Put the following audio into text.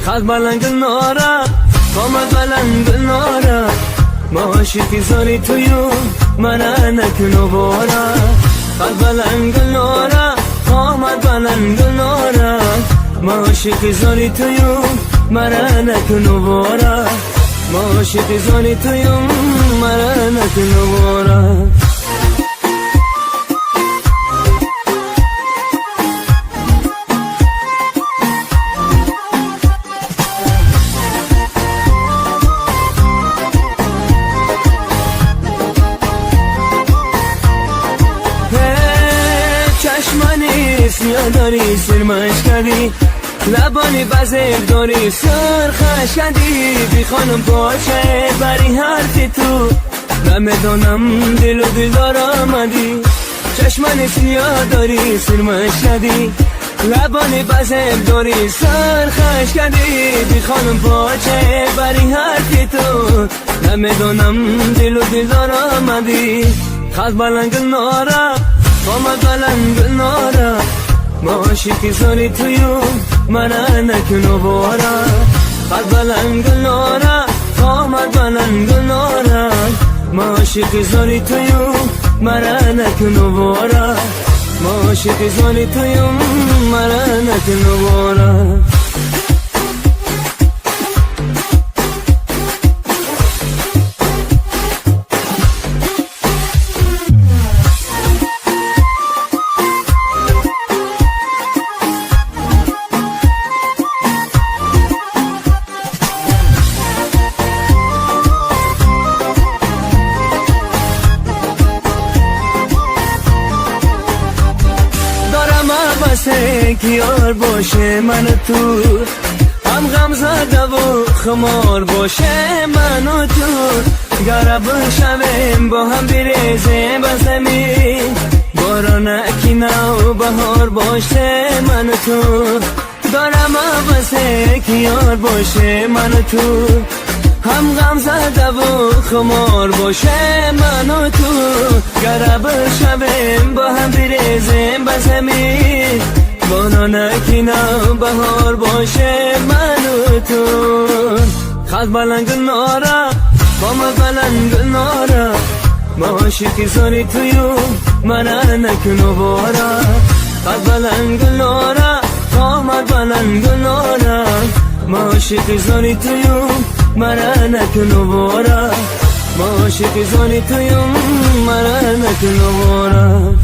خلق بلنگ نارا قامت بلنگ نارا ما عاشقی زاری تویو منه نکنو بارا خلق بلنگ نارا قامت بلنگ نارا ما عاشقی زاری تویو منه نکنو بارا ما عاشقی زاری تویو منه نکنو بارا چشمانی سیاه داری سرمش کردی لبانی بزر داری سرخش کردی بی خانم باشه بری حرفی تو نمیدانم دل و دلدار آمدی چشمانی سیاه داری سرمش کردی لبانی بزر داری سرخش کردی بی خانم باشه بری حرفی تو نمیدانم دل و دلدار آمدی خلق بلنگ نارا قامت بلنگ نارا ما عاشقی زاری تویو منه نکنو بارا خلق بلنگ نارا قامت بلنگ نارا ما عاشقی زاری تویو منه نکنو بارا ما عاشقی زاری تویو منه نکنو بارا که یار باشه من تو هم غم زده و خمار باشه من و تو گره بشویم با هم بریزیم به زمین باران اکینه و بهار باشه من و تو دارم بسه که یار باشه من و تو هم غم زده و خمار باشه من و تو گره بشویم با هم بریزیم به زمین باران اکینه بهار باشه من و تو خلق بلنگ نارا قامت بلنگ نارا ما عاشقی زاری تویو منه نکنو بارا خلق بلنگ نارا قامت بلنگ نارا ما عاشقی زاری تویو منه نکنو بارا ما عاشقی زاری تویو منه نکنو بارا